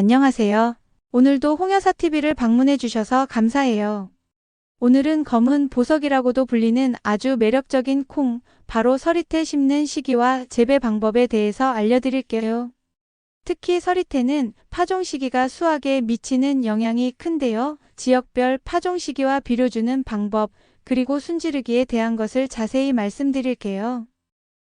안녕하세요. 오늘도 홍여사TV를 방문해 주셔서 감사해요. 오늘은 검은 보석이라고도 불리는 아주 매력적인 콩, 바로 서리태 심는 시기와 재배 방법에 대해서 알려드릴게요. 특히 서리태는 파종 시기가 수확에 미치는 영향이 큰데요. 지역별 파종 시기와 비료주는 방법, 그리고 순지르기에 대한 것을 자세히 말씀드릴게요.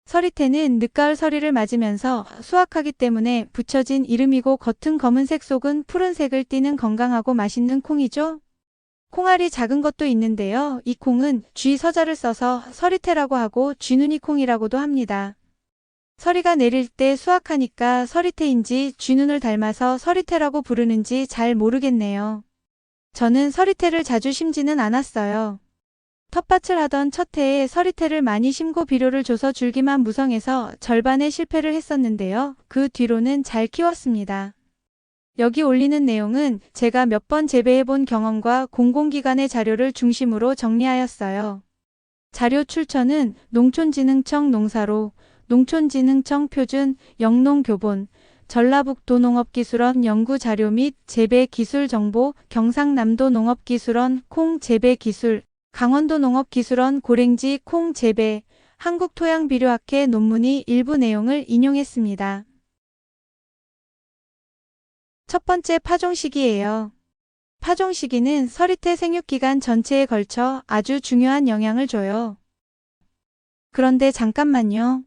서리태는 늦가을 서리를 맞으면서 수확하기 때문에 붙여진 이름이고 겉은 검은색 속은 푸른색을 띠는 건강하고 맛있는 콩이죠. 콩알이 작은 것도 있는데요. 이 콩은 쥐서자를 써서 서리태라고 하고 쥐눈이 콩이라고도 합니다. 서리가 내릴 때 수확하니까 서리태인지 쥐눈을 닮아서 서리태라고 부르는지 잘 모르겠네요. 저는 서리태를 자주 심지는 않았어요. 텃밭을 하던 첫 해에 서리태를 많이 심고 비료를 줘서 줄기만 무성해서 절반의 실패를 했었는데요. 그 뒤로는 잘 키웠습니다. 여기 올리는 내용은 제가 몇 번 재배해본 경험과 공공기관의 자료를 중심으로 정리하였어요. 자료 출처는 농촌진흥청 농사로, 농촌진흥청 표준, 영농교본, 전라북도 농업기술원 연구자료 및 재배기술정보, 경상남도 농업기술원 콩 재배기술, 강원도 농업기술원 고랭지 콩 재배, 한국토양비료학회 논문이 일부 내용을 인용했습니다. 첫 번째 파종 시기예요. 파종 시기는 서리태 생육기간 전체에 걸쳐 아주 중요한 영향을 줘요. 그런데 잠깐만요.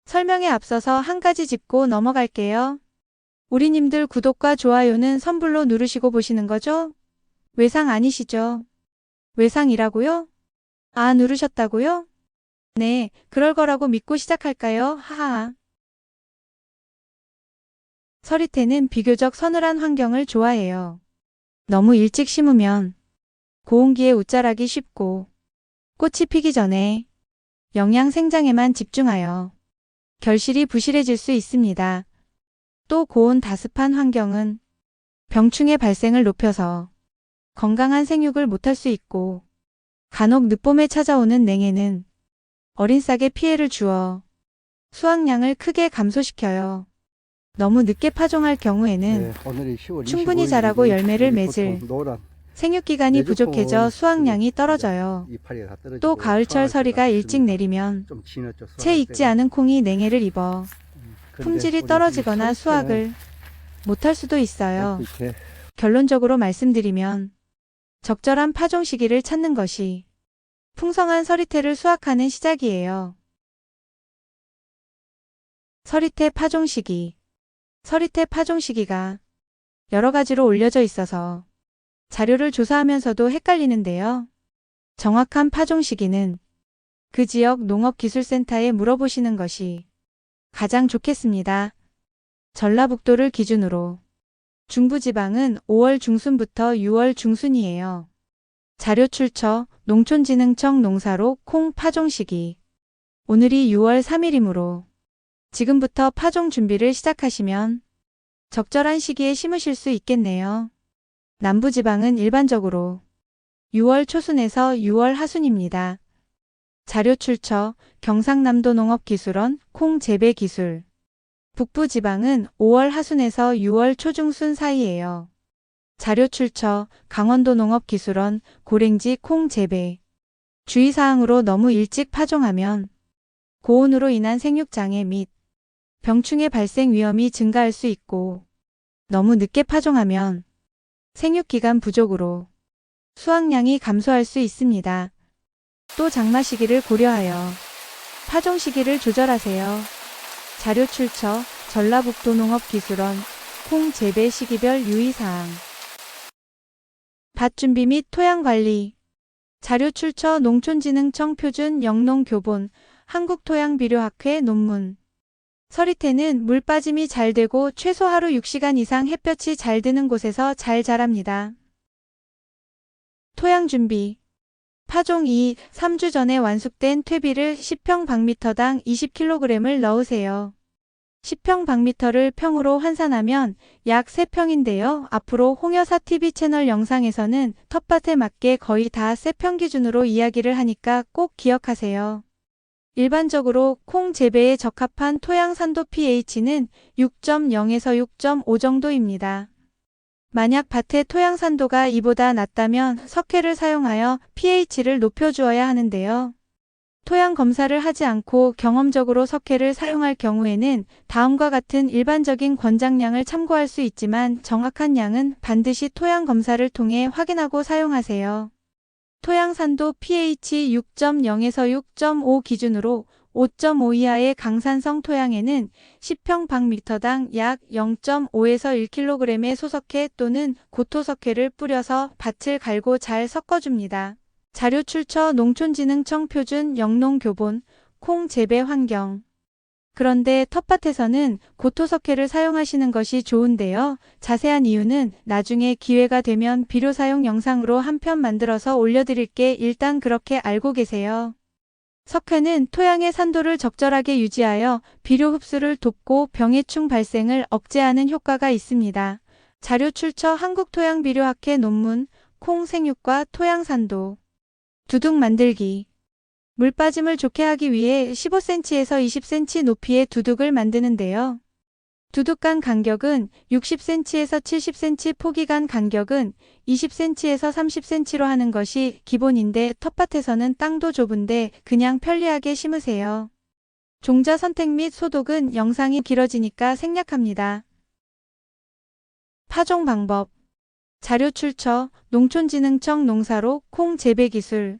설명에 앞서서 한 가지 짚고 넘어갈게요. 우리님들 구독과 좋아요는 선불로 누르시고 보시는 거죠? 외상 아니시죠? 외상이라고요? 아, 누르셨다고요? 네, 그럴 거라고 믿고 시작할까요? 하하. 서리태는 비교적 서늘한 환경을 좋아해요. 너무 일찍 심으면 고온기에 웃자라기 쉽고 꽃이 피기 전에 영양 생장에만 집중하여 결실이 부실해질 수 있습니다. 또 고온 다습한 환경은 병충해 발생을 높여서 건강한 생육을 못할 수 있고 간혹 늦봄에 찾아오는 냉해는 어린 싹에 피해를 주어 수확량을 크게 감소시켜요. 너무 늦게 파종할 경우에는 충분히 자라고 열매를 맺을 생육기간이 부족해져 수확량이 떨어져요. 또 가을철 서리가 일찍 내리면 채 익지 않은 콩이 냉해를 입어 품질이 떨어지거나 수확을 못할 수도 있어요. 결론적으로 말씀드리면 적절한 파종 시기를 찾는 것이 풍성한 서리태를 수확하는 시작이에요. 서리태 파종 시기. 서리태 파종 시기가 여러 가지로 올려져 있어서 자료를 조사하면서도 헷갈리는데요. 정확한 파종 시기는 그 지역 농업기술센터에 물어보시는 것이 가장 좋겠습니다. 전라북도를 기준으로 중부지방은 5월 중순부터 6월 중순이에요. 자료 출처 농촌진흥청 농사로 콩 파종 시기. 오늘이 6월 3일이므로 지금부터 파종 준비를 시작하시면 적절한 시기에 심으실 수 있겠네요. 남부지방은 일반적으로 6월 초순에서 6월 하순입니다. 자료 출처 경상남도 농업기술원 콩 재배 기술. 북부지방은 5월 하순에서 6월 초중순 사이예요. 자료 출처 강원도 농업기술원 고랭지 콩 재배. 주의사항으로 너무 일찍 파종하면 고온으로 인한 생육장애 및 병충해 발생 위험이 증가할 수 있고 너무 늦게 파종하면 생육기간 부족으로 수확량이 감소할 수 있습니다. 또 장마 시기를 고려하여 파종 시기를 조절하세요. 자료 출처 전라북도 농업기술원 콩 재배 시기별 유의사항. 밭 준비 및 토양 관리. 자료 출처 농촌진흥청 표준 영농교본 한국토양비료학회 논문. 서리태는 물 빠짐이 잘 되고 최소 하루 6시간 이상 햇볕이 잘 드는 곳에서 잘 자랍니다. 토양 준비. 파종 2, 3주 전에 완숙된 퇴비를 10평방미터당 20kg을 넣으세요. 10평방미터를 평으로 환산하면 약 3평인데요. 앞으로 홍여사TV 채널 영상에서는 텃밭에 맞게 거의 다 세평 기준으로 이야기를 하니까 꼭 기억하세요. 일반적으로 콩 재배에 적합한 토양 산도 pH는 6.0에서 6.5 정도입니다. 만약 밭의 토양 산도가 이보다 낮다면 석회를 사용하여 pH를 높여주어야 하는데요. 토양 검사를 하지 않고 경험적으로 석회를 사용할 경우에는 다음과 같은 일반적인 권장량을 참고할 수 있지만 정확한 양은 반드시 토양 검사를 통해 확인하고 사용하세요. 토양 산도 pH 6.0에서 6.5 기준으로 5.5 이하의 강산성 토양에는 10평방미터당 약 0.5에서 1kg의 소석회 또는 고토석회를 뿌려서 밭을 갈고 잘 섞어줍니다. 자료 출처 농촌진흥청 표준 영농교본 콩 재배 환경. 그런데 텃밭에서는 고토석회를 사용하시는 것이 좋은데요. 자세한 이유는 나중에 기회가 되면 비료 사용 영상으로 한 편 만들어서 올려드릴게 일단 그렇게 알고 계세요. 석회는 토양의 산도를 적절하게 유지하여 비료 흡수를 돕고 병해충 발생을 억제하는 효과가 있습니다. 자료 출처 한국토양비료학회 논문 콩 생육과 토양 산도. 두둑 만들기. 물 빠짐을 좋게 하기 위해 15cm에서 20cm 높이의 두둑을 만드는데요. 두둑간 간격은 60cm에서 70cm, 포기간 간격은 20cm에서 30cm로 하는 것이 기본인데 텃밭에서는 땅도 좁은데 그냥 편리하게 심으세요. 종자 선택 및 소독은 영상이 길어지니까 생략합니다. 파종 방법. 자료 출처 농촌진흥청 농사로 콩 재배 기술.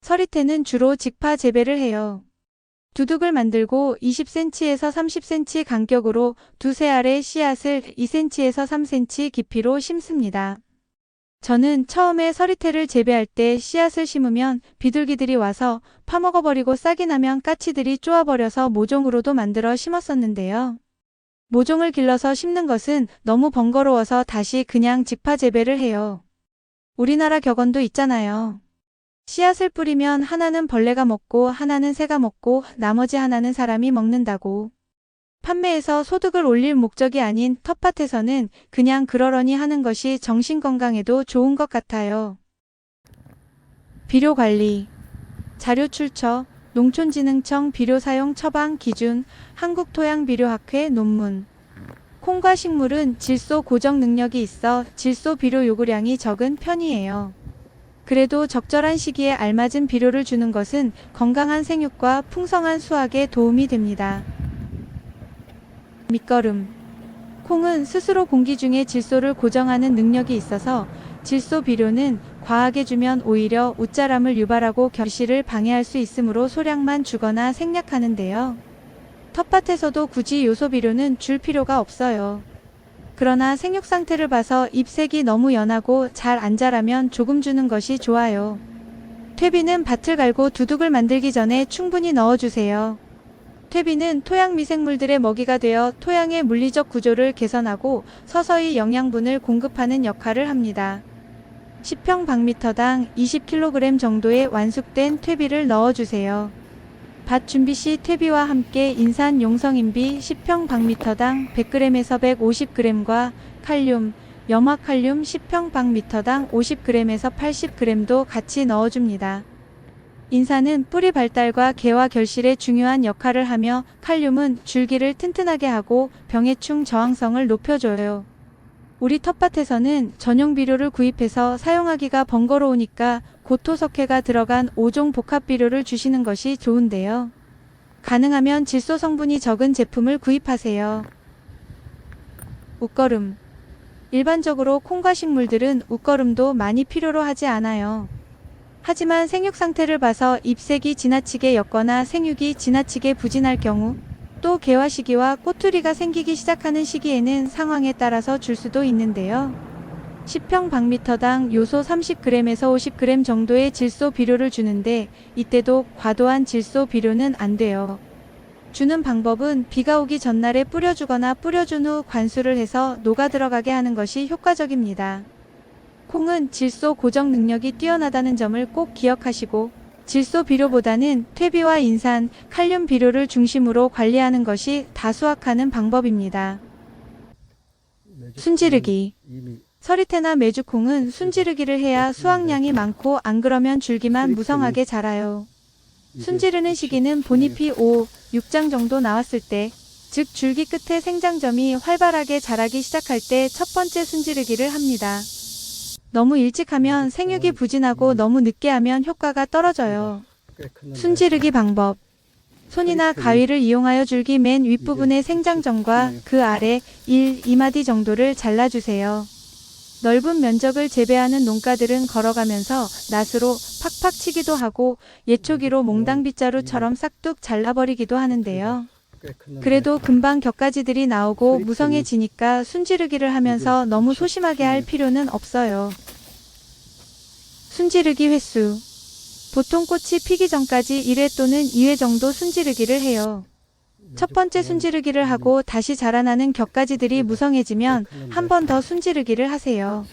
서리태는 주로 직파 재배를 해요. 두둑을 만들고 20cm에서 30cm 간격으로 두세 알의 씨앗을 2cm에서 3cm 깊이로 심습니다. 저는 처음에 서리태를 재배할 때 씨앗을 심으면 비둘기들이 와서 파먹어버리고 싹이 나면 까치들이 쪼아버려서 모종으로도 만들어 심었었는데요. 모종을 길러서 심는 것은 너무 번거로워서 다시 그냥 직파 재배를 해요. 우리나라 격언도 있잖아요. 씨앗을 뿌리면 하나는 벌레가 먹고 하나는 새가 먹고 나머지 하나는 사람이 먹는다고. 판매에서 소득을 올릴 목적이 아닌 텃밭에서는 그냥 그러려니 하는 것이 정신건강에도 좋은 것 같아요. 비료 관리. 자료 출처 농촌진흥청 비료 사용 처방 기준 한국토양비료학회 논문. 콩과 식물은 질소 고정 능력이 있어 질소 비료 요구량이 적은 편이에요. 그래도 적절한 시기에 알맞은 비료를 주는 것은 건강한 생육과 풍성한 수확에 도움이 됩니다. 밑거름. 콩은 스스로 공기 중에 질소를 고정하는 능력이 있어서 질소 비료는 과하게 주면 오히려 웃자람을 유발하고 결실을 방해할 수 있으므로 소량만 주거나 생략하는데요. 텃밭에서도 굳이 요소 비료는 줄 필요가 없어요. 그러나 생육 상태를 봐서 잎색이 너무 연하고 잘 안 자라면 조금 주는 것이 좋아요. 퇴비는 밭을 갈고 두둑을 만들기 전에 충분히 넣어주세요. 퇴비는 토양 미생물들의 먹이가 되어 토양의 물리적 구조를 개선하고 서서히 영양분을 공급하는 역할을 합니다. 10평방미터당 20kg 정도의 완숙된 퇴비를 넣어주세요. 밭 준비 시 퇴비와 함께 인산 용성인비 10평방미터당 100g에서 150g과 칼륨, 염화칼륨 10평방미터당 50g에서 80g도 같이 넣어줍니다. 인산은 뿌리 발달과 개화 결실에 중요한 역할을 하며 칼륨은 줄기를 튼튼하게 하고 병해충 저항성을 높여줘요. 우리 텃밭에서는 전용 비료를 구입해서 사용하기가 번거로우니까 고토석회가 들어간 5종 복합 비료를 주시는 것이 좋은데요. 가능하면 질소 성분이 적은 제품을 구입하세요. 웃거름. 일반적으로 콩과 식물들은 웃거름도 많이 필요로 하지 않아요. 하지만 생육 상태를 봐서 잎색이 지나치게 옅거나 생육이 지나치게 부진할 경우 또 개화 시기와 꼬투리가 생기기 시작하는 시기에는 상황에 따라서 줄 수도 있는데요. 10평방미터당 요소 30g에서 50g 정도의 질소 비료를 주는데 이때도 과도한 질소 비료는 안 돼요. 주는 방법은 비가 오기 전날에 뿌려주거나 뿌려준 후 관수를 해서 녹아 들어가게 하는 것이 효과적입니다. 콩은 질소 고정 능력이 뛰어나다는 점을 꼭 기억하시고 질소 비료보다는 퇴비와 인산, 칼륨 비료를 중심으로 관리하는 것이 다수확하는 방법입니다. 순지르기. 서리태나 메주콩은 순지르기를 해야 수확량이 많고 안 그러면 줄기만 무성하게 자라요. 순지르는 시기는 본잎이 5, 6장 정도 나왔을 때, 즉 줄기 끝에 생장점이 활발하게 자라기 시작할 때 첫 번째 순지르기를 합니다. 너무 일찍 하면 생육이 부진하고 너무 늦게 하면 효과가 떨어져요. 순지르기 방법. 손이나 가위를 이용하여 줄기 맨 윗부분의 생장점과 그 아래 1, 2마디 정도를 잘라주세요. 넓은 면적을 재배하는 농가들은 걸어가면서 낫으로 팍팍 치기도 하고 예초기로 몽당빗자루처럼 싹둑 잘라버리기도 하는데요. 그래도 금방 격가지들이 나오고 무성해지니까 순지르기를 하면서 너무 소심하게 할 필요는 없어요. 순지르기 횟수. 보통 꽃이 피기 전까지 1회 또는 2회 정도 순지르기를 해요. 첫 번째 순지르기를 하고 다시 자라나는 격가지들이 무성해지면 한 번 더 순지르기를 하세요.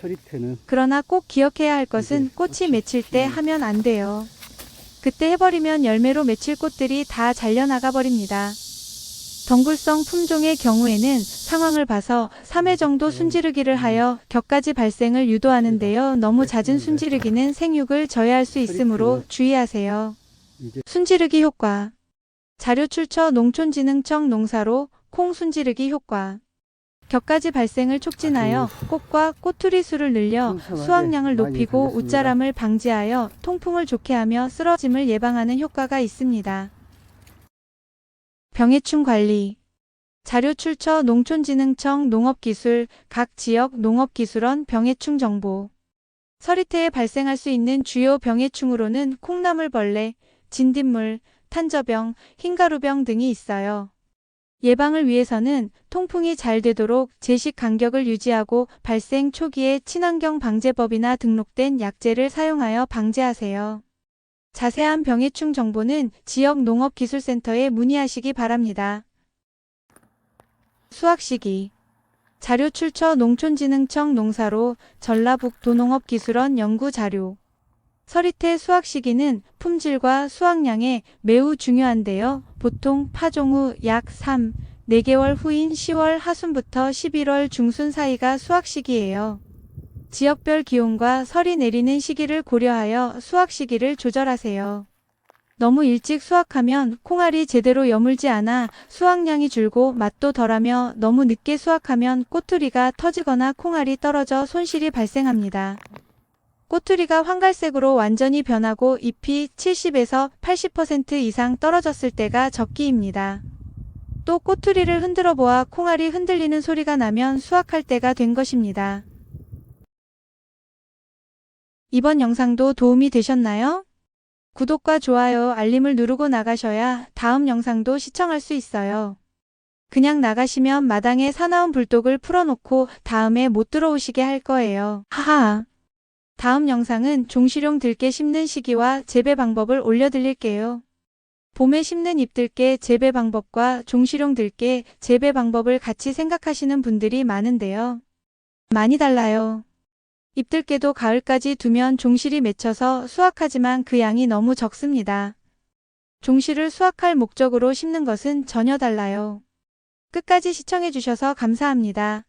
그러나 꼭 기억해야 할 것은 꽃이 맺힐 때 하면 안 돼요. 그때 해버리면 열매로 맺힐 꽃들이 다 잘려나가 버립니다. 덩굴성 품종의 경우에는 상황을 봐서 3회 정도 순지르기를 하여 격가지 발생을 유도하는데요. 너무 잦은 순지르기는 생육을 저해할 수 있으므로 주의하세요. 순지르기 효과. 자료 출처 농촌진흥청 농사로 콩 순지르기 효과. 격가지 발생을 촉진하여 꽃과 꼬투리 수를 늘려 수확량을 높이고 웃자람을 방지하여 통풍을 좋게 하며 쓰러짐을 예방하는 효과가 있습니다. 병해충 관리. 자료 출처 농촌진흥청 농업기술, 각 지역 농업기술원 병해충 정보. 서리태에 발생할 수 있는 주요 병해충으로는 콩나물벌레, 진딧물, 탄저병, 흰가루병 등이 있어요. 예방을 위해서는 통풍이 잘 되도록 제식 간격을 유지하고 발생 초기에 친환경 방제법이나 등록된 약제를 사용하여 방제하세요. 자세한 병해충 정보는 지역 농업기술센터에 문의하시기 바랍니다. 수확 시기. 자료 출처 농촌진흥청 농사로 전라북도 농업기술원 연구자료. 서리태 수확 시기는 품질과 수확량에 매우 중요한데요. 보통 파종 후 약 3, 4개월 후인 10월 하순부터 11월 중순 사이가 수확 시기예요. 지역별 기온과 설이 내리는 시기를 고려하여 수확 시기를 조절하세요. 너무 일찍 수확하면 콩알이 제대로 여물지 않아 수확량이 줄고 맛도 덜하며 너무 늦게 수확하면 꼬투리가 터지거나 콩알이 떨어져 손실이 발생합니다. 꼬투리가 황갈색으로 완전히 변하고 잎이 70에서 80% 이상 떨어졌을 때가 적기입니다. 또 꼬투리를 흔들어 보아 콩알이 흔들리는 소리가 나면 수확할 때가 된 것입니다. 이번 영상도 도움이 되셨나요? 구독과 좋아요, 알림을 누르고 나가셔야 다음 영상도 시청할 수 있어요. 그냥 나가시면 마당에 사나운 불독을 풀어놓고 다음에 못 들어오시게 할 거예요. 하하. 다음 영상은 종실용 들깨 심는 시기와 재배 방법을 올려드릴게요. 봄에 심는 잎들깨 재배 방법과 종실용 들깨 재배 방법을 같이 생각하시는 분들이 많은데요. 많이 달라요. 잎들깨도 가을까지 두면 종실이 맺혀서 수확하지만 그 양이 너무 적습니다. 종실을 수확할 목적으로 심는 것은 전혀 달라요. 끝까지 시청해주셔서 감사합니다.